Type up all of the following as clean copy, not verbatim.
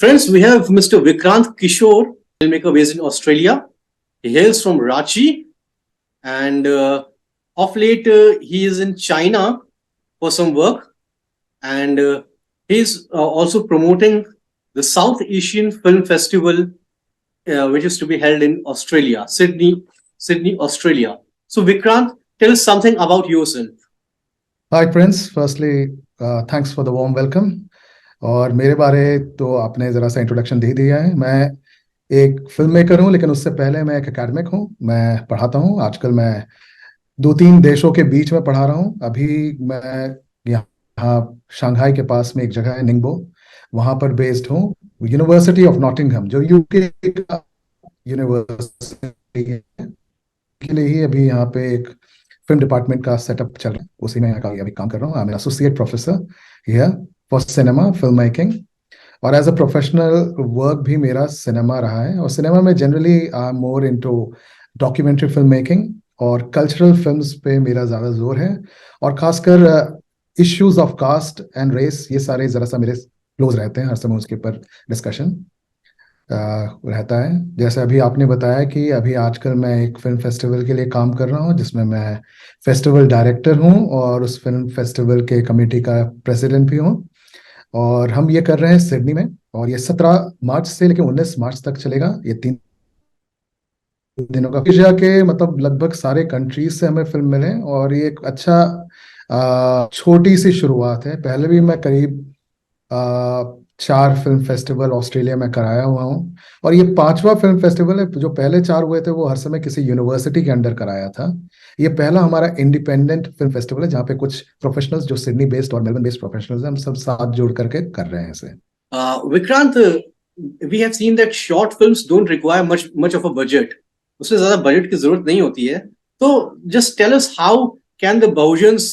Friends, we have Mr. Vikrant Kishore, filmmaker based in Australia. He hails from Ranchi, and of late he is in China for some work, and he's also promoting the South Asian Film Festival, which is to be held in Australia, Sydney, Australia. So, Vikrant, tell us something about yourself. Hi Prince, firstly, thanks for the warm welcome. और मेरे बारे तो आपने ज़रा सा introduction दे दिया है। मैं एक फिल्म मेकर हूँ, लेकिन उससे पहले मैं एक एकेडमिक हूँ। मैं पढ़ाता हूँ। आजकल मैं 2-3 देशों के बीच में पढ़ा रहा हूँ। अभी मैं यहाँ शंघाई के पास में एक जगह है निंगबो, वहाँ पर बेस्ड हूँ। यूनिवर्सिटी ऑफ नॉटिंघम जो यूके का यूनिवर्सिटी है, के लिए ही अभी यहाँ पे एक फिल्म डिपार्टमेंट का सेटअप चल रहा है, उसी में अभी काम कर रहा हूँ। I am associate professor here for cinema film making, और एज अ प्रोफेशनल वर्क भी मेरा सिनेमा रहा है। और सिनेमा में generally I am more into documentary film making और कल्चरल फिल्म्स पे मेरा ज़्यादा जोर है, और खासकर issues of caste and race, ये सारे ज़रा सा मेरे क्लोज रहते हैं। हर समय उसके ऊपर डिस्कशन रहता है। जैसे अभी आपने बताया कि अभी आजकल मैं एक फिल्म फेस्टिवल के लिए काम कर रहा हूँ, जिसमें मैं फेस्टिवल डायरेक्टर हूँ और उस फिल्म फेस्टिवल के कमेटी का प्रेसिडेंट भी हूँ। और हम ये कर रहे हैं सिडनी में, और ये 17 मार्च से लेकर 19 मार्च तक चलेगा। ये 3 दिनों का एशिया के मतलब लगभग सारे कंट्रीज से हमें फिल्म मिले, और ये एक अच्छा छोटी सी शुरुआत है। पहले भी मैं करीब 4 फिल्म फेस्टिवल ऑस्ट्रेलिया में कराया हुआ हूँ, और ये 5वां फिल्म फेस्टिवल है। जो पहले 4 हुए थे वो हर समय किसी यूनिवर्सिटी के अंडर कराया था। ये पहला हमारा इंडिपेंडेंट फिल्म फेस्टिवल है, जहाँ पे कुछ प्रोफेशनल्स जो सिडनी बेस्ड और मेलबर्न बेस्ड प्रोफेशनल्स हैं, हम सब साथ जोड़ करके कर रहे हैं इसे। Vikrant, we have seen that short films don't require much of a budget. उससे ज्यादा बजट की जरूरत नहीं होती है। तो just tell us how can the Bahujans,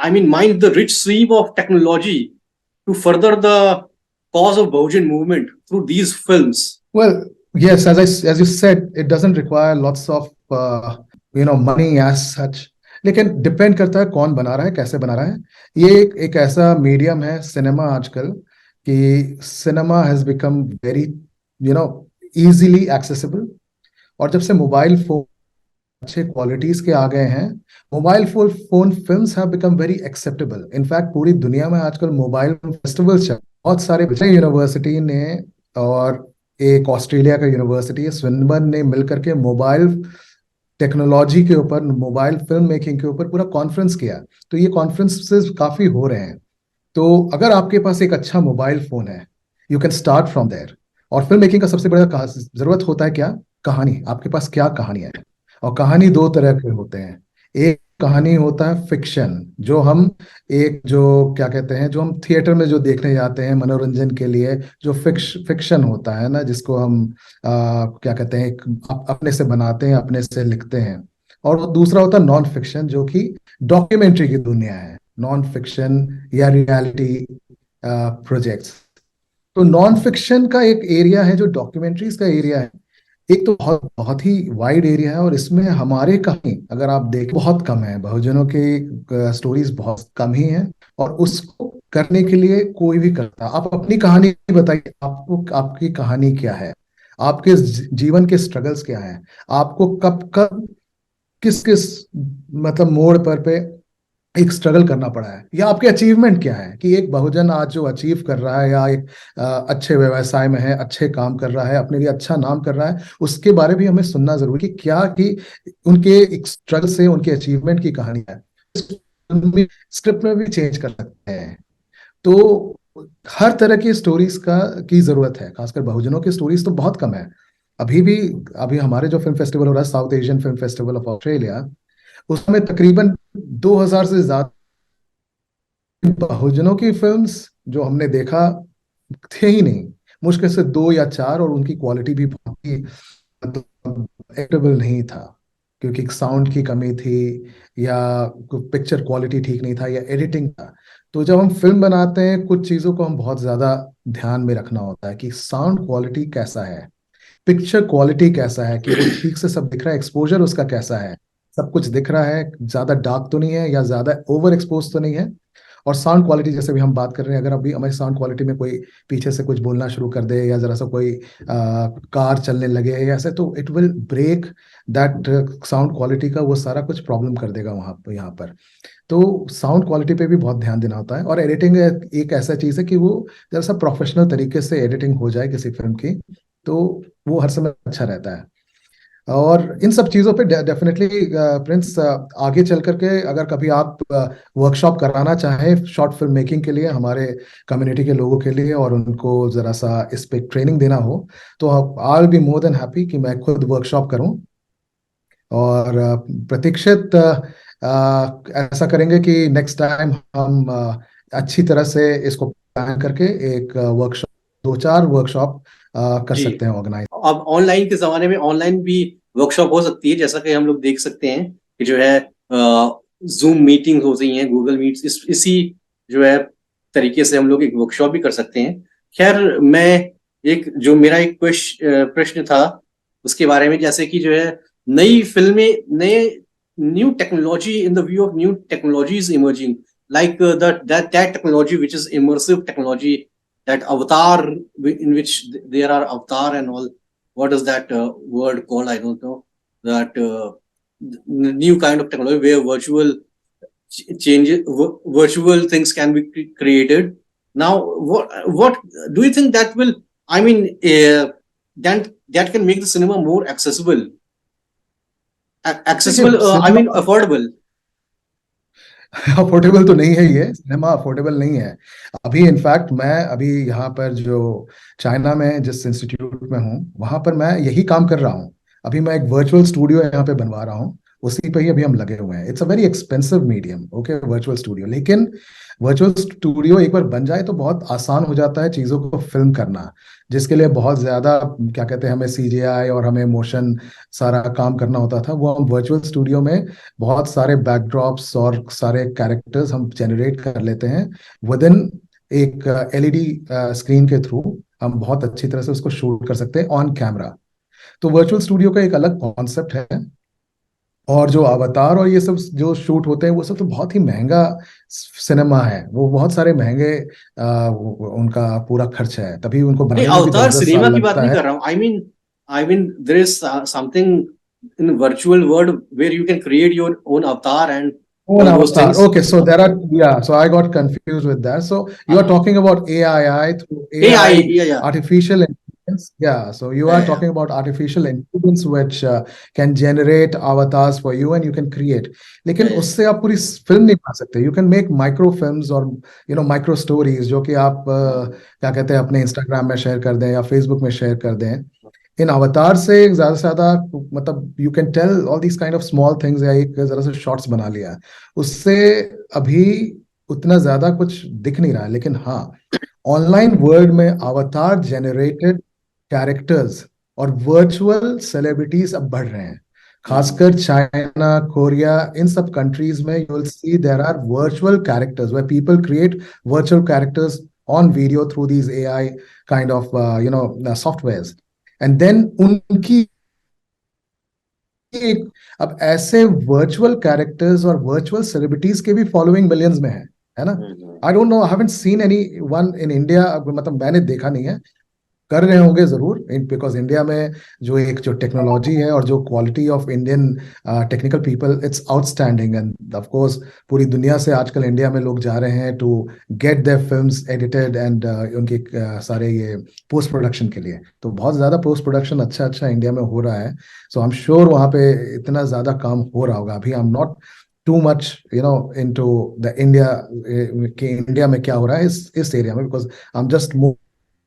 I mean, mind the rich stream of technology to further the cause of Bahujan movement through these films? Well, yes, as you said, it doesn't require lots of money as such, लेकिन depend करता है कौन बना रहा है, कैसे बना रहा है। ये एक ऐसा मीडियम है सिनेमा आजकल कि cinema has become very easily accessible. और जब से मोबाइल फोन अच्छे क्वालिटीज के आ गए हैं, mobile phone films have become very acceptable. In fact पूरी दुनिया में आजकल मोबाइल फेस्टिवल्स चल, बहुत सारे यूनिवर्सिटी ने और एक ऑस्ट्रेलिया का यूनिवर्सिटी है स्विनबर्न ने मिलकर के मोबाइल टेक्नोलॉजी के ऊपर, मोबाइल फिल्म मेकिंग के ऊपर पूरा कॉन्फ्रेंस किया। तो ये कॉन्फ्रेंसेस काफी हो रहे हैं। तो अगर आपके पास एक अच्छा मोबाइल फोन है, you can start from there. और फिल्म मेकिंग का सबसे बड़ा जरूरत होता है क्या? कहानी। आपके पास क्या कहानी है? और कहानी 2 तरह के होते हैं। एक कहानी होता है फिक्शन, जो हम जो क्या कहते हैं, जो हम थिएटर में जो देखने जाते हैं मनोरंजन के लिए, जो फिक्शन होता है ना, जिसको हम क्या कहते हैं, अपने से बनाते हैं, अपने से लिखते हैं। और वो दूसरा होता है नॉन फिक्शन, जो कि डॉक्यूमेंट्री की दुनिया है, नॉन फिक्शन या रियलिटी प्रोजेक्ट्स। तो नॉन फिक्शन का एक एरिया है जो डॉक्यूमेंट्रीज का एरिया है। एक तो बहुत बहुत ही वाइड एरिया है, और इसमें हमारे कहानी अगर आप देखें बहुत कम है। बहुजनों की स्टोरीज बहुत कम ही हैं, और उसको करने के लिए कोई भी करता। आप अपनी कहानी बताइए, आपको आपकी कहानी क्या है, आपके जीवन के स्ट्रगल्स क्या है, आपको कब कब किस किस मतलब मोड़ पे एक स्ट्रगल करना पड़ा है, या आपके अचीवमेंट क्या है कि एक बहुजन आज जो अचीव कर रहा है, या एक अच्छे व्यवसाय में है, अच्छे काम कर रहा है, अपने लिए अच्छा नाम कर रहा है, उसके बारे में हमें सुनना जरूरी कि क्या कि उनके एक स्ट्रगल से उनके अचीवमेंट की कहानी है। स्क्रिप्ट में भी चेंज कर सकते हैं। तो हर तरह की स्टोरीज की जरूरत है। खासकर बहुजनों की स्टोरीज तो बहुत कम है। अभी हमारे जो फिल्म फेस्टिवल हो रहा है, south Asian film festival of Australia, उसमें तकरीबन 2000 से ज्यादा बहुजनों की फिल्म्स जो हमने देखा थे ही नहीं, मुश्किल से 2 या 4, और उनकी क्वालिटी भी बहुत ही एक्सेप्टेबल नहीं था, क्योंकि साउंड की कमी थी, या पिक्चर क्वालिटी ठीक नहीं था, या एडिटिंग था। तो जब हम फिल्म बनाते हैं, कुछ चीजों को हम बहुत ज्यादा ध्यान में रखना होता है कि साउंड क्वालिटी कैसा है, पिक्चर क्वालिटी कैसा है, कि वो ठीक से सब दिख रहा है, एक्सपोजर उसका कैसा है, सब कुछ दिख रहा है, ज्यादा डार्क तो नहीं है या ज्यादा ओवर एक्सपोज तो नहीं है। और साउंड क्वालिटी जैसे भी हम बात कर रहे हैं, अगर अभी हमारी साउंड क्वालिटी में कोई पीछे से कुछ बोलना शुरू कर दे या जरा सा कोई कार चलने लगे या ऐसे, तो it will break that sound quality का वो सारा कुछ प्रॉब्लम कर देगा वहाँ पर, यहाँ पर। तो साउंड क्वालिटी पे भी बहुत ध्यान देना होता है। और एडिटिंग एक ऐसा चीज़ है कि वो जरा सा प्रोफेशनल तरीके से एडिटिंग हो जाए किसी फिल्म की, तो वो हर समय अच्छा रहता है। और इन सब चीज़ों पे डेफिनेटली प्रिंस, आगे चल करके अगर कभी आप वर्कशॉप कराना चाहें शॉर्ट फिल्म मेकिंग के लिए हमारे कम्युनिटी के लोगों के लिए, और उनको ज़रा सा इस पे ट्रेनिंग देना हो, तो I will be more than happy कि मैं खुद वर्कशॉप करूं। और प्रतीक्षित ऐसा करेंगे कि नेक्स्ट टाइम हम अच्छी तरह से इसको प्लान करके एक वर्कशॉप, 2-4 वर्कशॉप कर जी, सकते हैं ऑर्गेनाइज। अब ऑनलाइन के जमाने में ऑनलाइन भी वर्कशॉप हो सकती है, जैसा कि हम लोग देख सकते हैं कि जो है जूम मीटिंग हो रही हैं, गूगल मीट, इसी जो है तरीके से हम लोग एक वर्कशॉप भी कर सकते हैं। खैर, मैं एक जो मेरा एक प्रश्न था उसके बारे में, जैसे कि जो है नई फिल्में, नए new technology, in the view of new technologies emerging, like that technology which is immersive technology, that avatar, in which there are avatar and all. What is that word called? I don't know. That new kind of technology where virtual changes, virtual things can be created. Now, what do you think that will? I mean, that can make the cinema more accessible. देखिए, Accessible. I cinema mean, affordable. Affordable तो नहीं है, ये cinema affordable नहीं है अभी। In fact मैं अभी यहाँ पर जो चाइना में जिस इंस्टीट्यूट में हूँ, वहां पर मैं यही काम कर रहा हूँ। अभी मैं एक वर्चुअल स्टूडियो यहाँ पे बनवा रहा हूँ, उसी पे ही अभी हम लगे हुए हैं। It's a very expensive medium, okay, virtual studio. लेकिन वर्चुअल स्टूडियो एक बार बन जाए तो बहुत आसान हो जाता है चीज़ों को फिल्म करना, जिसके लिए बहुत ज़्यादा क्या कहते हैं, हमें सीजीआई और हमें मोशन सारा काम करना होता था, वो हम वर्चुअल स्टूडियो में बहुत सारे बैकड्रॉप्स और सारे कैरेक्टर्स हम जनरेट कर लेते हैं विद इन एक एलईडी स्क्रीन के थ्रू। हम बहुत अच्छी तरह से उसको शूट कर सकते हैं ऑन कैमरा। तो वर्चुअल स्टूडियो का एक अलग कॉन्सेप्ट है। और जो अवतार और ये सब जो शूट होते हैं, वो सब तो बहुत ही महंगा सिनेमा है, वो बहुत सारे महंगे उनका पूरा खर्च है, तभी उनको नहीं, बनाने में भी अवतार 10-10 साल सिनेमा की बात लगता नहीं है। कर रहा हूँ। I mean there is something in virtual world where you can create your own avatar and Own all those avatar. Things. Okay, so there are, yeah, so I got confused with that. So you are talking about AI through AI, AI, yeah. artificial intelligence. Yeah, so you are Yeah. talking about artificial intelligence which can generate avatars for you and you can create. लेकिन Yeah. उससे आप पूरी film नहीं बना सकते। You can make micro films और micro stories जो कि आप क्या कहते हैं अपने इंस्टाग्राम में शेयर कर दें या फेसबुक में शेयर कर दें। इन अवतार से ज्यादा से ज्यादा मतलब you can tell all these kind of small things, या एक जरा से शॉर्ट्स बना लिया, उससे अभी उतना ज्यादा कुछ दिख नहीं रहा है। लेकिन हाँ, ऑनलाइन वर्ल्ड में अवतार जनरेटेड कैरेक्टर्स और वर्चुअल सेलिब्रिटीज अब बढ़ रहे हैं, खासकर चाइना, कोरिया, इन सब कंट्रीज में you will see there are virtual characters where people create virtual characters on video through these AI kind of softwares. And then उनकी एक, अब ऐसे वर्चुअल कैरेक्टर्स और वर्चुअल सेलिब्रिटीज के भी फॉलोइंग मिलियंस में है ना। I don't know, I haven't seen any one in India, मतलब मैंने देखा नहीं है, कर रहे होंगे जरूर, बिकॉज इंडिया में जो टेक्नोलॉजी है और जो quality of Indian technical people, it's outstanding. End of course पूरी दुनिया से आजकल इंडिया में लोग जा रहे हैं to get their films edited and उनके सारे ये पोस्ट प्रोडक्शन के लिए। तो बहुत ज्यादा पोस्ट प्रोडक्शन अच्छा अच्छा इंडिया में हो रहा है। सो आई एम श्योर वहाँ पे इतना ज्यादा काम हो रहा होगा। अभी I am not too much into the India कि इंडिया में क्या हो रहा है इस एरिया में, because I am just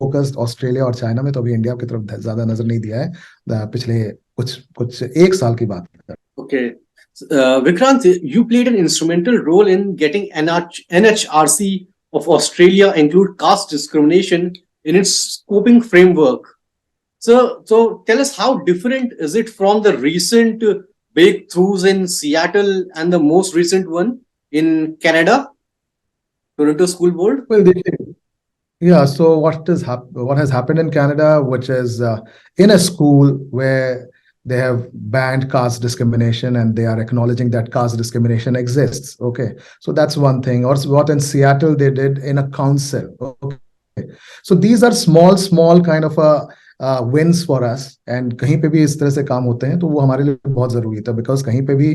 focused Australia और चाइना में। तो अभी इंडिया की तरफ ज्यादा नजर नहीं दिया है पिछले कुछ एक साल की बात है। Okay. Vikrant, you played an instrumental role in getting NHRC of Australia include caste discrimination in its scoping framework. So tell us, how different is it from the recent breakthroughs in Seattle and the most recent one in Canada, Toronto School Board? Well, yeah, so what has happened in Canada, which is in a school where they have banned caste discrimination and they are acknowledging that caste discrimination exists. Okay, so that's one thing. Or what in Seattle they did in a council. Okay, so these are small kind of a wins for us. And कहीं पे भी इस तरह से काम होते हैं तो वो हमारे लिए बहुत जरूरी था, बिकॉज कहीं पे भी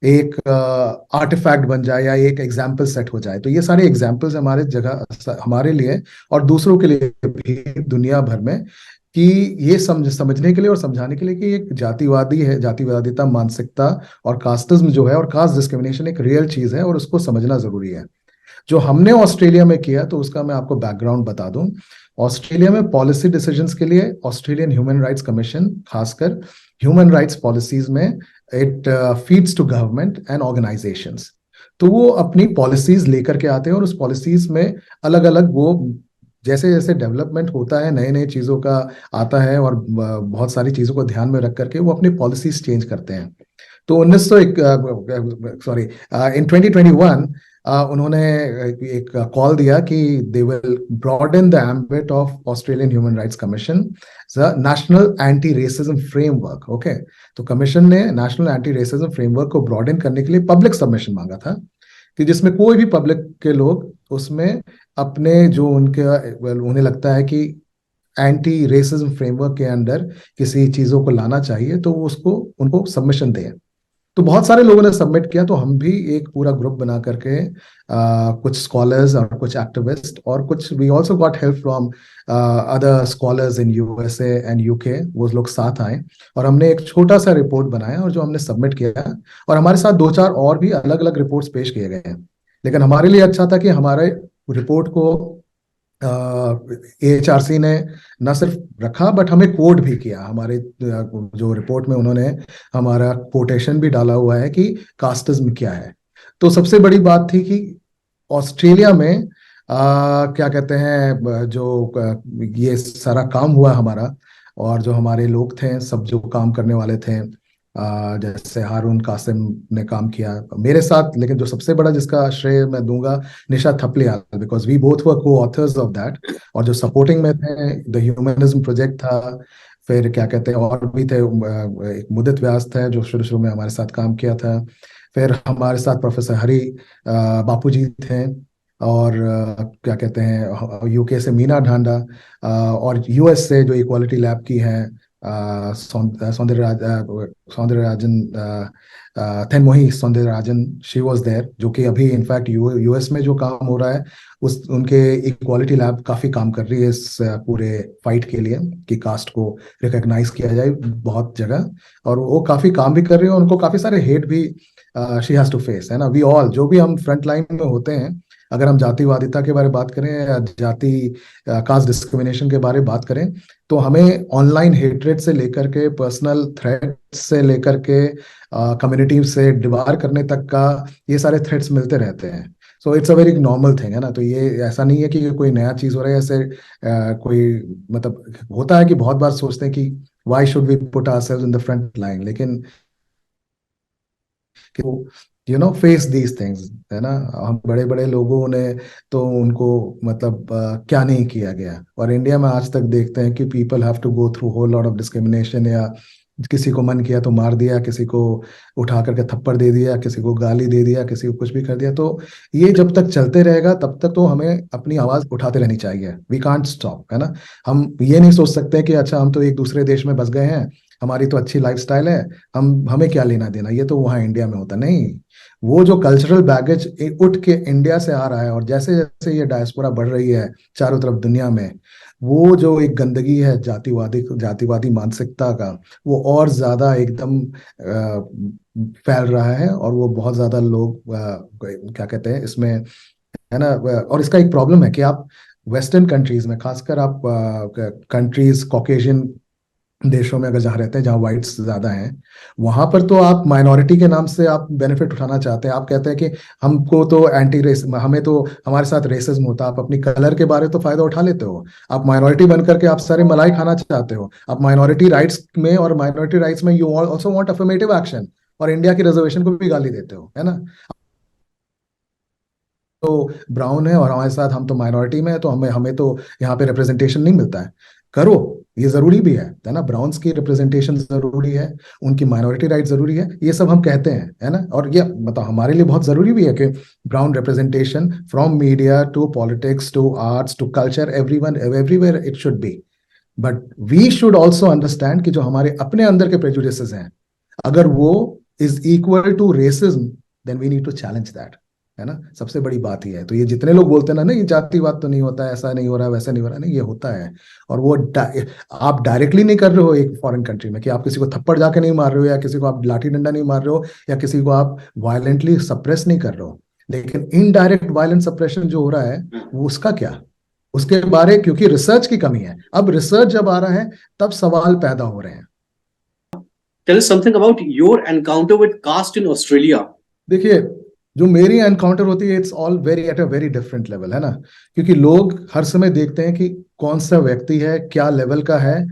एक आर्टिफैक्ट बन जाए या एक एग्जाम्पल सेट हो जाए, तो ये सारे एग्जाम्पल्स हमारे जगह हमारे लिए और दूसरों के लिए भी दुनिया भर में, कि ये समझने के लिए और समझाने के लिए कि एक जातिवादी है, जातिवादिता मानसिकता और कास्टिज्म जो है और कास्ट डिस्क्रिमिनेशन एक रियल चीज है और उसको समझना जरूरी है। जो हमने ऑस्ट्रेलिया में किया तो उसका मैं आपको बैकग्राउंड बता दूं। ऑस्ट्रेलिया में पॉलिसी डिसीजंस के लिए ऑस्ट्रेलियन ह्यूमन राइट्स कमीशन, खासकर ह्यूमन राइट्स पॉलिसीज में, it feeds to government and organisations. तो वो अपनी पॉलिसीज लेकर के आते हैं और उस पॉलिसीज में अलग अलग वो जैसे जैसे डेवलपमेंट होता है, नए नए चीजों का आता है और बहुत सारी चीजों को ध्यान में रख करके वो अपनी पॉलिसीज चेंज करते हैं। तो 1900 इन 2021 उन्होंने एक कॉल दिया कि they will broaden the ambit of Australian Human Rights Commission National anti racism Framework. Okay, तो कमीशन ने नेशनल एंटी रेसिज्म फ्रेमवर्क को ब्रॉडन करने के लिए पब्लिक सबमिशन मांगा था, कि जिसमें कोई भी पब्लिक के लोग उसमें अपने जो उनके उन्हें लगता है कि एंटी रेसिज्म फ्रेमवर्क के अंदर किसी चीजों को लाना चाहिए तो उसको उनको सबमिशन दें। तो बहुत सारे लोगों ने सबमिट किया, तो हम भी एक पूरा ग्रुप बना करके कुछ स्कॉलर्स और कुछ एक्टिविस्ट और कुछ we also got help from other scholars in USA and UK, वो लोग साथ आए और हमने एक छोटा सा रिपोर्ट बनाया और जो हमने सबमिट किया। और हमारे साथ दो चार और भी अलग अलग रिपोर्ट्स पेश किए गए हैं, लेकिन हमारे लिए अच्छा था कि हमारे रिपोर्ट को एएचआरसी ने न सिर्फ रखा बट हमें कोट भी किया। हमारे जो रिपोर्ट में उन्होंने हमारा कोटेशन भी डाला हुआ है कि कास्टिज्म क्या है। तो सबसे बड़ी बात थी कि ऑस्ट्रेलिया में क्या कहते हैं, ये सारा काम हुआ हमारा, और जो हमारे लोग थे सब जो काम करने वाले थे, जैसे हारून कासिम ने काम किया मेरे साथ, लेकिन जो सबसे बड़ा जिसका श्रेय मैं दूंगा Nisha Thapliyal, because we both were co authors of that. और जो सपोर्टिंग में थे, द ह्यूमनिज्म प्रोजेक्ट था, फिर क्या कहते हैं और भी थे, एक मुदित व्यास थे जो शुरू शुरू में हमारे साथ काम किया था, फिर हमारे साथ प्रोफेसर हरी बापू जी थे, और क्या कहते हैं यूके से मीना ढांडा, और यूएस से जो इक्वालिटी लैब की है Soundararajan Thenmozhi Soundararajan, she was there, जो कि अभी इनफैक्ट यूएस में जो काम हो रहा है उस उनके इक्वालिटी लैब काफी काम कर रही है इस पूरे फाइट के लिए कि कास्ट को रिकॉग्नाइज किया जाए बहुत जगह, और वो काफी काम भी कर रही है। उनको काफी सारे हेट भी शी हैज टू फेस, है ना। वी ऑल जो भी हम फ्रंट लाइन में होते हैं, अगर हम जातिवादिता के बारे में बात करें या जाति कास्ट डिस्क्रिमिनेशन के बारे में बात करें, तो हमें ऑनलाइन हेट्रेड से लेकर के पर्सनल थ्रेट से लेकर के कम्युनिटी से डिवार करने तक का ये सारे थ्रेट्स मिलते रहते हैं। So it's a very normal thing, है ना। तो ये ऐसा नहीं है कि ये कोई नया चीज हो रहा है, ऐसे कोई मतलब होता है कि बहुत बार सोचते हैं कि why should we put ourselves in the front line, लेकिन फेस दीज थिंग्स, है ना। हम बड़े बड़े लोगों ने तो उनको मतलब क्या नहीं किया गया, और इंडिया में आज तक देखते हैं कि people have to go through whole lot of discrimination, या किसी को मन किया तो मार दिया, किसी को उठा करके थप्पड़ दे दिया, किसी को गाली दे दिया, किसी को कुछ भी कर दिया। तो ये जब तक चलते रहेगा तब तक तो हमें अपनी आवाज उठाते रहनी चाहिए। वी कांट स्टॉप, है ना। हम ये नहीं सोच सकते कि अच्छा हम तो एक दूसरे देश में बस गए हैं, हमारी तो अच्छी लाइफस्टाइल है, हमें क्या लेना देना, ये तो वहाँ इंडिया में होता नहीं। वो जो कल्चरल बैगेज उठ के इंडिया से आ रहा है, और जैसे जैसे ये डायस्पोरा बढ़ रही है चारों तरफ दुनिया में, वो जो एक गंदगी है जातिवादी मानसिकता का, वो और ज्यादा एकदम फैल रहा है, और वो बहुत ज्यादा लोग क्या कहते हैं इसमें, है ना। और इसका एक प्रॉब्लम है कि आप वेस्टर्न कंट्रीज में, खासकर आप कंट्रीज कॉकेशियन देशों में अगर जहाँ रहते हैं जहाँ वाइट्स ज्यादा हैं, वहां पर तो आप माइनॉरिटी के नाम से आप बेनिफिट उठाना चाहते हैं। आप कहते हैं कि हमको तो एंटी रेस, हमें तो हमारे साथ रेसिज्म होता, आप अपनी कलर के बारे तो फायदा उठा लेते हो। आप माइनॉरिटी बन करके आप सारे मलाई खाना चाहते हो। आप माइनॉरिटी राइट्स में, और माइनॉरिटी राइट्स में you also want affirmative action, और इंडिया की रिजर्वेशन को भी गाली देते हो, है ना। तो ब्राउन है और हमारे साथ, हम तो माइनॉरिटी में है, तो हमें हमें तो यहाँ पे रिप्रेजेंटेशन नहीं मिलता है। करो, ये जरूरी भी है ना, ब्राउन्स की रिप्रेजेंटेशन जरूरी है, उनकी माइनॉरिटी राइट जरूरी है, ये सब हम कहते हैं, है ना, और ये मतलब हमारे लिए बहुत जरूरी भी है कि brown representation from media to politics to arts to culture, everyone everywhere it should be. But we should also understand कि जो हमारे अपने अंदर के प्रेजुडिसेस हैं, अगर वो is equal to racism, then we need to challenge that, है ना, सबसे बड़ी बात ही है। तो ये जितने लोग बोलते हैं ना, नहीं जातिवाद तो नहीं होता है, ऐसा नहीं हो रहा, वैसा नहीं हो रहा, नहीं, ये होता है। और वो आप डायरेक्टली नहीं कर रहे हो एक फॉरेन कंट्री में, कि आप किसी को थप्पड़ जाके नहीं मार रहे हो, या किसी को आप लाठी डंडा नहीं मार रहे हो, या किसी को आप वायलेंटली सप्रेस नहीं कर रहे हो, लेकिन इनडायरेक्ट वायलेंट सप्रेशन जो हो रहा है, वो उसका क्या, उसके बारे, क्योंकि रिसर्च की कमी है। अब रिसर्च जब आ रहा है तब सवाल पैदा हो रहे हैं। Tell us something about your encounter with caste in Australia. देखिए, जो मेरी एनकाउंटर होती है, it's all very at a very different level, है ना, क्योंकि लोग हर समय देखते हैं कि कौन सा व्यक्ति है, क्या लेवल का है,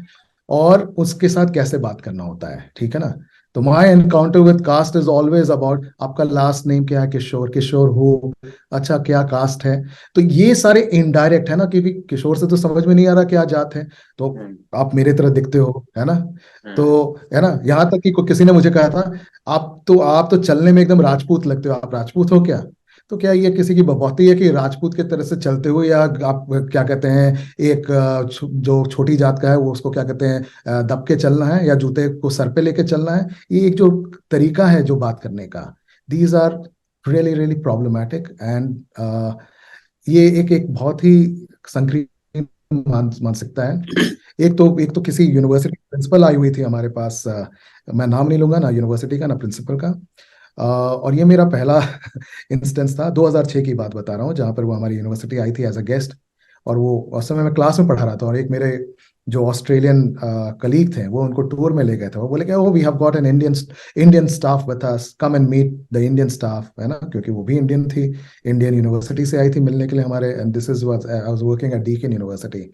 और उसके साथ कैसे बात करना होता है, ठीक है ना। तो my encounter with caste is always about आपका लास्ट नेम क्या है, किशोर, किशोर हो, अच्छा क्या कास्ट है। तो ये सारे इनडायरेक्ट है ना, क्योंकि किशोर से तो समझ में नहीं आ रहा क्या जात है, तो आप मेरे तरह दिखते हो, है ना। तो है ना, यहाँ तक कि किसी ने मुझे कहा था, आप तो चलने में एकदम राजपूत लगते हो, आप राजपूत हो क्या। तो क्या ये किसी की बपौती है कि राजपूत के तरह से चलते हुए, या आप क्या कहते हैं, एक जो छोटी जात का है वो उसको क्या कहते हैं, दब के चलना है, या जूते को सर पे लेके चलना है, ये एक जो तरीका है जो बात करने का, these are really really problematic. And ये एक एक बहुत ही संकीर्ण मानसिकता है। एक तो किसी यूनिवर्सिटी प्रिंसिपल आई हुई थी हमारे पास, मैं नाम नहीं लूंगा, ना यूनिवर्सिटी का ना प्रिंसिपल का, और ये मेरा पहला इंस्टेंस था, 2006 की बात बता रहा हूँ, जहाँ पर वो हमारी यूनिवर्सिटी आई थी एज अ गेस्ट। और वो उस समय मैं क्लास में पढ़ा रहा था, और एक मेरे जो ऑस्ट्रेलियन कलीग थे, वो उनको टूर में ले गए थे, वो बोले कि oh we have got an Indian staff with us, come and meet the Indian staff, है ना, क्योंकि वो भी इंडियन थी, इंडियन यूनिवर्सिटी से आई थी मिलने के लिए हमारे, and this is was I was working at Deakin University.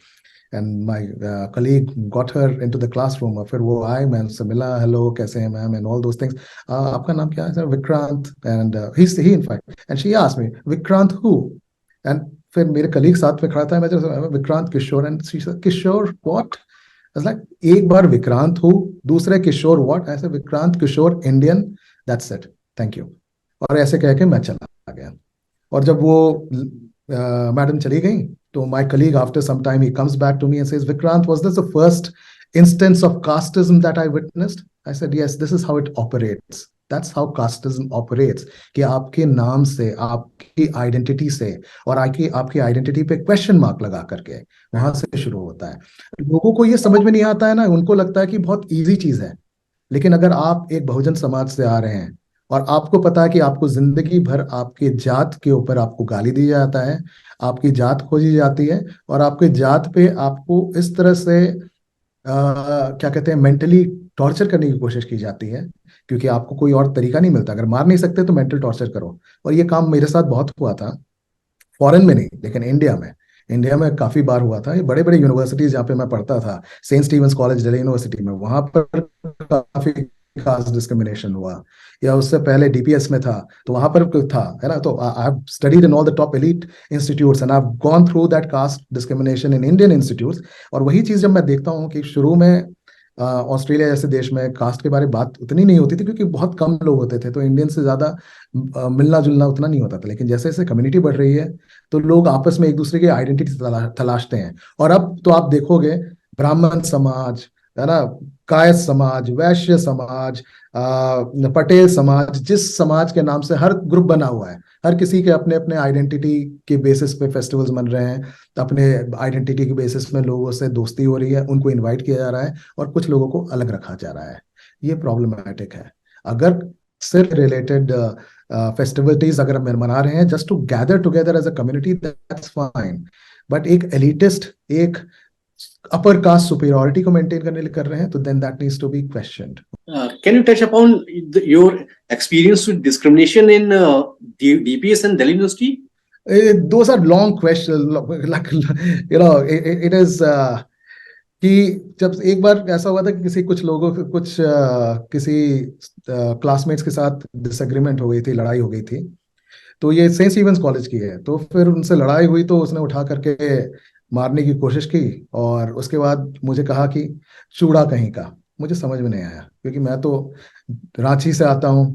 And my colleague got her into the classroom, और फिर वो आए, मैं उनसे मिला, हेलो कैसे हैं ma'am, and all those things, आपका नाम क्या है sir, Vikrant, and he in fact, and she asked me Vikrant who, and फिर मेरे कलीग साथ में खड़ा था, मैं जो Vikrant Kishore, and she said Kishore what, like एक बार विक्रांत हु, दूसरे किशोर व्हाट, ऐसे Vikrant Kishore Indian, that's it, thank you. और ऐसे कह के मैं चला गया। और जब वो मैडम चली गई, तो my colleague after some time he comes back to me and says, Vikrant, was this the first instance of casteism that I witnessed? I said, yes, this is how it operates. That's how casteism operates, कि आपके नाम से, आपकी identity से, और आपकी identity पे question mark लगा करके वहां से शुरू होता है। लोगों को ये समझ में नहीं आता है ना, उनको लगता है कि बहुत इजी चीज है। लेकिन अगर आप एक बहुजन समाज से आ रहे हैं, और आपको पता है कि आपको जिंदगी भर आपके जात के ऊपर आपको गाली दी जाता है, आपकी जात खोजी जाती है, और आपके जात पे आपको इस तरह से क्या कहते हैं, मेंटली टॉर्चर करने की कोशिश की जाती है, क्योंकि आपको कोई और तरीका नहीं मिलता, अगर मार नहीं सकते तो मेंटल टॉर्चर करो। और ये काम मेरे साथ बहुत हुआ था, फॉरेन में नहीं लेकिन इंडिया में काफी बार हुआ था। ये बड़े बड़े यूनिवर्सिटीज जहाँ पे मैं पढ़ता था, Saint Stephen's College Delhi University में, वहां पर काफी कास्ट डिस्क्रिमिनेशन हुआ, या उससे पहले डीपीएस में था, तो वहां पर था, है ना। तो I have studied in all the top elite institutes, and I have gone through that caste discrimination in Indian institutes. और वही चीज जब मैं देखता हूँ कि शुरू में ऑस्ट्रेलिया जैसे देश में कास्ट के बारे में बात उतनी नहीं होती थी, क्योंकि बहुत कम लोग होते थे, तो इंडियन से ज्यादा मिलना जुलना उतना नहीं होता था। लेकिन जैसे जैसे कम्युनिटी बढ़ रही है, तो लोग आपस में एक दूसरे की आइडेंटिटी तलाशते हैं। और अब तो आप देखोगे, ब्राह्मण समाज, है ना, कायस्थ समाज, वैश्य समाज, पटेल समाज, जिस समाज के नाम से हर ग्रुप बना हुआ है, हर किसी के अपने अपने आइडेंटिटी के बेसिस पे फेस्टिवल्स बन रहे हैं, अपने आइडेंटिटी के बेसिस में लोगों से दोस्ती हो रही है, उनको इनवाइट किया जा रहा है, और कुछ लोगों को अलग रखा जा रहा है। ये प्रॉब्लमैटिक है। अगर सिर्फ रिलेटेड फेस्टिविटीज अगर हम मना रहे हैं just to gather together as a community, that's fine. But एक एलिटिस्ट, एक अपर कास्ट सुपीरियरिटी को मेंटेन करने लिए कर रहे हैं, तो then that needs to be questioned. Can you touch upon your experience with discrimination in DPS and Delhi University? Those are long questions, like it is कि जब एक बार ऐसा हुआ था कि कुछ लोगों के किसी क्लासमेट्स के साथ डिसएग्रीमेंट हो गई थी, लड़ाई हो गई थी। तो ये सेंट स्टीवेंस कॉलेज की है, तो फिर उनसे लड़ाई हुई, तो उसने उठा करके मारने की कोशिश की। और उसके बाद मुझे कहा कि चूड़ा कहीं का। मुझे समझ में नहीं आया, क्योंकि मैं तो रांची से आता हूँ,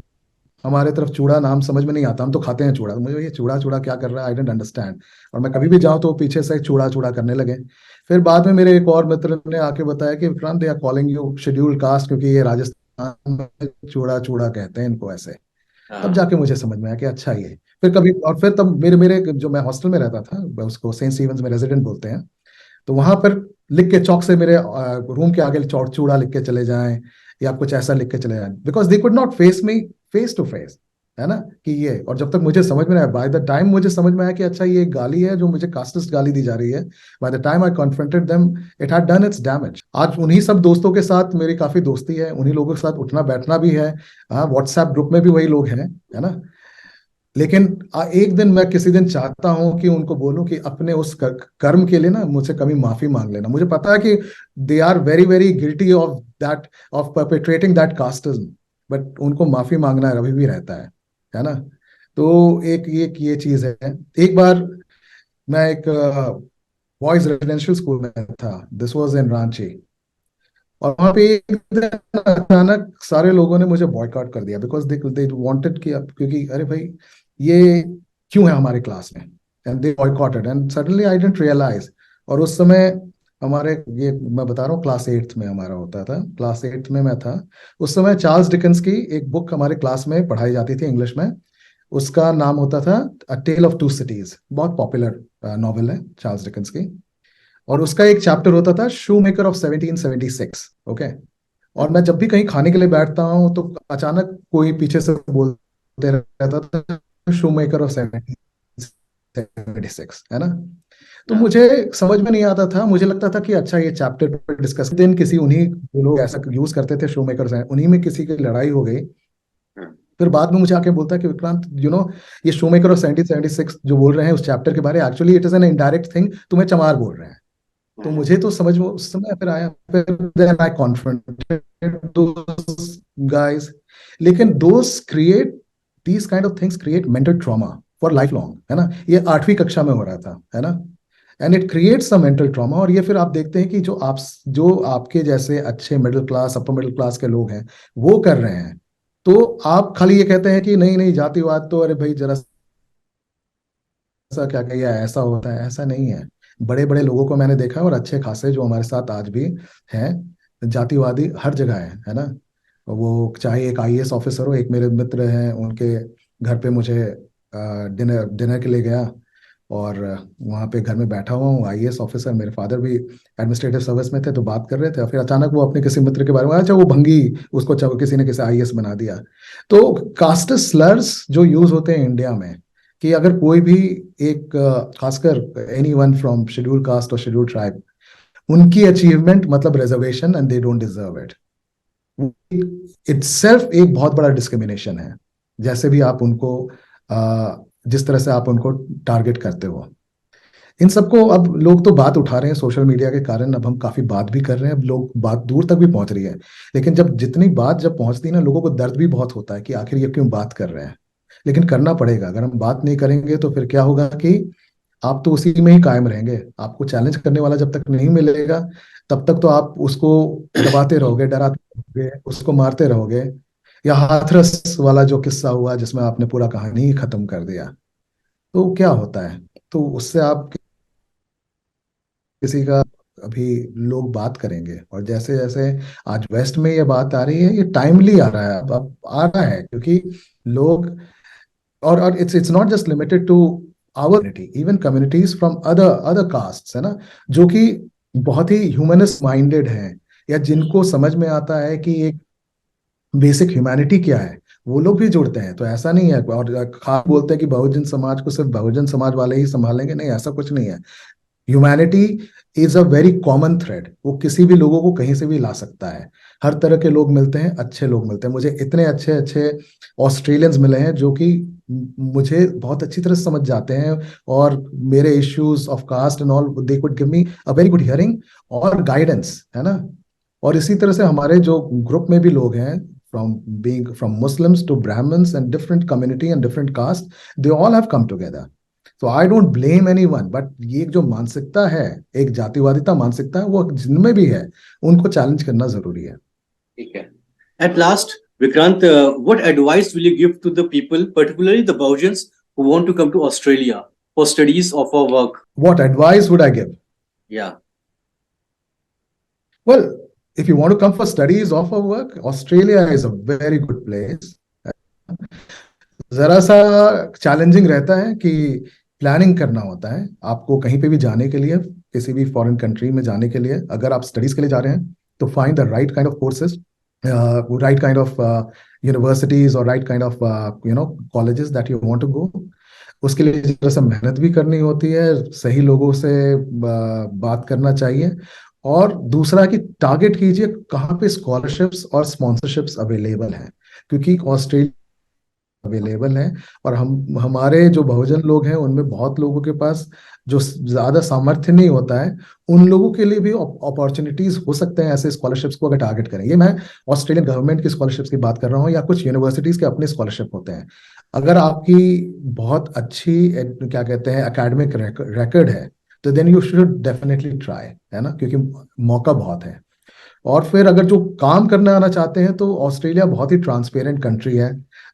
हमारे तरफ चूड़ा नाम समझ में नहीं आता, हम तो खाते हैं चूड़ा। तो मुझे ये चूड़ा चूड़ा क्या कर रहा है, आई डेंट अंडरस्टैंड। और मैं कभी भी जाऊं तो वो पीछे से चूड़ा चूड़ा करने लगे। फिर बाद में मेरे एक और मित्र ने आके बताया कि Vikrant, they are calling you scheduled caste, क्योंकि ये राजस्थान में चूड़ा चूड़ा कहते हैं इनको ऐसे। तब हाँ। जाके मुझे समझ में आया कि अच्छा ये। फिर कभी, और फिर तब मेरे मेरे जो मैं हॉस्टल में रहता था, उसको सेंट स्टीवंस में रेजिडेंट बोलते हैं, तो वहां पर लिख के चौक से मेरे रूम के आगे चूड़ा लिख के चले जाएं, या कुछ ऐसा लिख के चले जाएं, because they could not face me face to face, है ना। कि ये, और जब तक मुझे समझ में आया, बाय द टाइम मुझे समझ में आया कि अच्छा ये एक गाली है जो मुझे कास्टिस्ट गाली दी जा रही है, by the time I confronted them, it had done its damage. आज उन्हीं सब दोस्तों के साथ मेरी काफी दोस्ती है, उन्हीं लोगों के साथ उठना बैठना भी है। हाँ, व्हाट्सएप ग्रुप में भी वही लोग हैं, है ना। लेकिन एक दिन, मैं किसी दिन चाहता हूं कि उनको बोलूं कि अपने उस कर्म के लिए ना मुझसे कभी माफी मांग लेना। मुझे पता है कि they are very very guilty of that, of perpetrating that casteism, but उनको माफी मांगना अभी भी रहता है ना। तो एक ये चीज है। एक बार मैं एक बॉयज रेजिडेंशियल स्कूल में था, दिस वाज इन रांची। और वहां पे एक दिन अचानक सारे लोगों ने मुझे बॉयकॉट कर दिया, बिकॉज दे वांटेड कि क्योंकि अरे भाई ये क्यों है हमारे क्लास में, and they boycotted, and suddenly I didn't realise. और उस समय हमारे, ये मैं बता रहा हूँ, क्लास एट्थ में हमारा होता था, क्लास एट्थ में मैं था। उस समय चार्ल्स डिकेंस की एक बुक हमारे क्लास में पढ़ाई जाती थी इंग्लिश में। उसका नाम होता था अ टेल ऑफ टू सिटीज, बहुत पॉपुलर नॉवेल है चार्ल्स डिकेंस की। और उसका एक चैप्टर होता था शू मेकर ऑफ 1776। ओके। और मैं जब भी कहीं खाने के लिए बैठता हूँ तो अचानक कोई पीछे से बोलते रहता था शू मेकर ऑफ 1776, है ना। तो हाँ। मुझे समझ में नहीं आता था, मुझे लगता था कि अच्छा ये चैप्टर पर डिस्कस दिन किसी, उन्हीं जो लोग ऐसा यूज करते थे शू मेकर, उन्हीं में किसी की लड़ाई हो गई। हाँ। फिर बाद में मुझे आके बोलता है कि विक्रांत, ये शू मेकर ऑफ 1776 जो बोल रहे हैं उस चैप्टर के बारे, actually it is an indirect thing, तुम्हें चमार बोल रहे हैं। तो हाँ। मुझे तो समझ में उस समय फिर आया, फिर देन आई कॉन्फ्रंटेड दोस गाइस। लेकिन those create, these kind of things create mental trauma for life long, है ना। ये 8वीं कक्षा में हो रहा था, है ना। And it creates a mental trauma. और ये फिर आप देखते हैं कि जो आपके जैसे अच्छे middle class, upper middle class के लोग हैं, वो कर रहे हैं, तो आप खाली ये कहते हैं कि नहीं नहीं जातिवाद तो, अरे भाई जरा सा क्या कहिए, ऐसा होता है, ऐसा नहीं है। बड़े बड़े लोगों को मैंने देखा है, और अच्छे खासे जो हमारे साथ आज भी हैं, जातिवादी हर जगह है ना। वो चाहे एक आईएएस ऑफिसर हो, एक मेरे मित्र हैं, उनके घर पे मुझे डिनर डिनर के लिए गया, और वहाँ पे घर में बैठा हुआ हूँ, आईएएस ऑफिसर, मेरे फादर भी एडमिनिस्ट्रेटिव सर्विस में थे, तो बात कर रहे थे, और फिर अचानक वो अपने किसी मित्र के बारे में, अच्छा वो भंगी, उसको किसी ने किसी आईएएस बना दिया। तो कास्ट स्लर्स जो यूज होते हैं इंडिया में, कि अगर कोई भी एक खासकर any one from schedule caste और शेड्यूल ट्राइब, उनकी अचीवमेंट मतलब reservation, and they don't deserve it, itself एक बहुत बड़ा डिस्क्रिमिनेशन है। जैसे भी आप उनको जिस तरह से आप उनको टारगेट करते हो, इन सबको अब लोग तो बात उठा रहे हैं सोशल मीडिया के कारण, अब हम काफी बात भी कर रहे हैं, अब लोग बात दूर तक भी पहुंच रही है। लेकिन जब जितनी बात जब पहुंचती है ना, लोगों को दर्द भी बहुत होता है कि आखिर ये क्यों बात कर रहे हैं। लेकिन करना पड़ेगा, अगर हम बात नहीं करेंगे तो फिर क्या होगा कि आप तो उसी में ही कायम रहेंगे। आपको चैलेंज करने वाला जब तक नहीं मिलेगा, तब तक तो आप उसको दबाते रहोगे, डराते रहोगे, उसको मारते रहोगे। या हाथरस वाला जो किस्सा हुआ जिसमें आपने पूरा कहानी ही खत्म कर दिया, तो क्या होता है, तो उससे आप किसी का, अभी लोग बात करेंगे। और जैसे जैसे आज वेस्ट में ये बात आ रही है, ये टाइमली आ रहा है, अब आ रहा है, क्योंकि लोग, और it's not just limited to our community, even communities from other other caste, है ना, जो कि बहुत ही ह्यूमनिस्ट माइंडेड हैं, या जिनको समझ में आता है कि एक बेसिक ह्यूमैनिटी क्या है, वो लोग भी जुड़ते हैं। तो ऐसा नहीं है, और खास बोलते हैं कि बहुजन समाज को सिर्फ बहुजन समाज वाले ही संभालेंगे, नहीं, ऐसा कुछ नहीं है। Humanity is a very common thread, वो किसी भी लोगों को कहीं से भी ला सकता है। हर तरह के लोग मिलते हैं, अच्छे लोग मिलते हैं। मुझे इतने अच्छे अच्छे ऑस्ट्रेलियंस मिले हैं जो कि मुझे बहुत अच्छी तरह से समझ जाते हैं, और मेरे issues of caste and all, they could give me a very good hearing और गाइडेंस, है ना। और इसी तरह से हमारे जो ग्रुप में भी लोग हैं, from Muslims to Brahmins and different community and different caste, they all have come together. तो I don't blame anyone, but ये जो मानसिकता है, एक जातिवादिता मानसिकता है, वो जिनमें भी है, उनको चैलेंज करना जरूरी है। ठीक है. At last, Vikrant, what advice will you give to the people, particularly the Bahujans who want to come to Australia for studies or for work? What advice would I give? Yeah. Well, if you want to come for studies or for work, Australia is a very good place. जरा सा challenging रहता है कि planning करना होता है आपको कहीं पे भी जाने के लिए, किसी भी फॉरेन कंट्री में जाने के लिए। अगर आप स्टडीज के लिए जा रहे हैं तो find the right kind of courses, right kind of universities और right kind of colleges that you want to go. उसके लिए जरा सा मेहनत भी करनी होती है, सही लोगों से बात करना चाहिए। और दूसरा कि टारगेट कीजिए कहाँ पे स्कॉलरशिप्स और स्पॉन्सरशिप्स अवेलेबल हैं, क्योंकि ऑस्ट्रेलिया अवेलेबल है। और हमारे जो बहुजन लोग हैं उनमें बहुत लोगों के पास जो ज्यादा सामर्थ्य नहीं होता है, उन लोगों के लिए भी अपॉर्चुनिटीज हो सकते हैं ऐसे स्कॉलरशिप्स को अगर टारगेट करें। ये मैं ऑस्ट्रेलियन गवर्नमेंट की स्कॉलरशिप्स की बात कर रहा हूँ, या कुछ यूनिवर्सिटीज के अपने स्कॉलरशिप होते हैं। अगर आपकी बहुत अच्छी क्या कहते हैं एकेडमिक रिकॉर्ड है तो then you should definitely try, है ना, क्योंकि मौका बहुत है। और फिर अगर जो काम करना आना चाहते हैं तो ऑस्ट्रेलिया बहुत ही ट्रांसपेरेंट कंट्री है,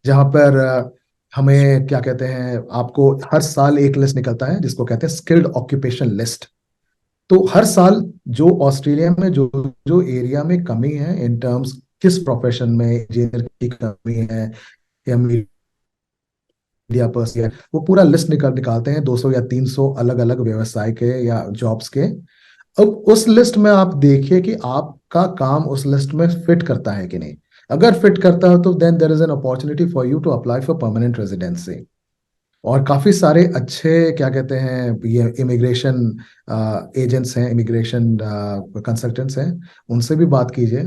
जहां पर हमें क्या कहते हैं, आपको हर साल एक लिस्ट निकलता है जिसको कहते हैं स्किल्ड ऑक्यूपेशन लिस्ट। तो हर साल जो ऑस्ट्रेलिया में जो जो एरिया में कमी है इन टर्म्स, किस प्रोफेशन में इंजीनियर की कमी है या मीडिया पर्सन, वो पूरा लिस्ट निकालते हैं 200 या 300 अलग अलग व्यवसाय के या जॉब्स के। अब उस लिस्ट में आप देखिए कि आपका काम उस लिस्ट में फिट करता है कि नहीं। अगर फिट करता है तो then there is an opportunity for you to apply for permanent residency. और काफी सारे अच्छे क्या कहते हैं ये इमिग्रेशन एजेंट्स हैं, इमिग्रेशन कंसल्टेंट्स हैं, उनसे भी बात कीजिए।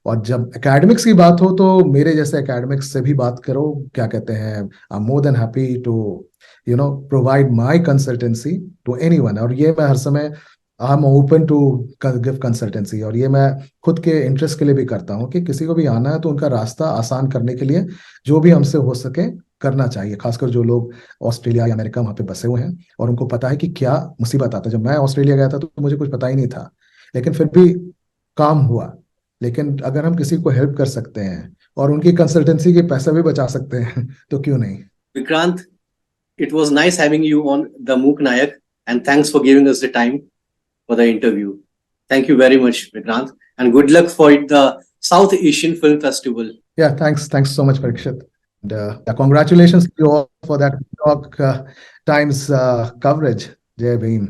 और जब एकेडमिक्स की बात हो तो मेरे जैसे एकेडमिक्स से भी बात करो। क्या कहते हैं, I am more than happy to provide my consultancy to anyone. और ये मैं हर समय I am open to give consultancy, और ये मैं खुद के इंटरेस्ट के लिए भी करता हूँ कि किसी को भी आना है तो उनका रास्ता आसान करने के लिए जो भी हमसे हो सके करना चाहिए। खासकर जो लोग ऑस्ट्रेलिया या अमेरिका वहाँ पे बसे हुए हैं और उनको पता है कि क्या मुसीबत आता है। जब मैं ऑस्ट्रेलिया गया था तो मुझे कुछ पता ही नहीं था, लेकिन फिर भी काम हुआ। लेकिन अगर हम किसी को हेल्प कर सकते हैं और उनकी कंसल्टेंसी के पैसा भी बचा सकते हैं तो क्यों नहीं। Vikrant, it was nice having you on the MOOC Nayak, and thanks for giving us the time for the interview. Thank you very much, Vikrant, and good luck for the South Asian Film Festival. Yeah, thanks so much, Parikshit. And congratulations to you all for that New York Times coverage. Jai Bhim.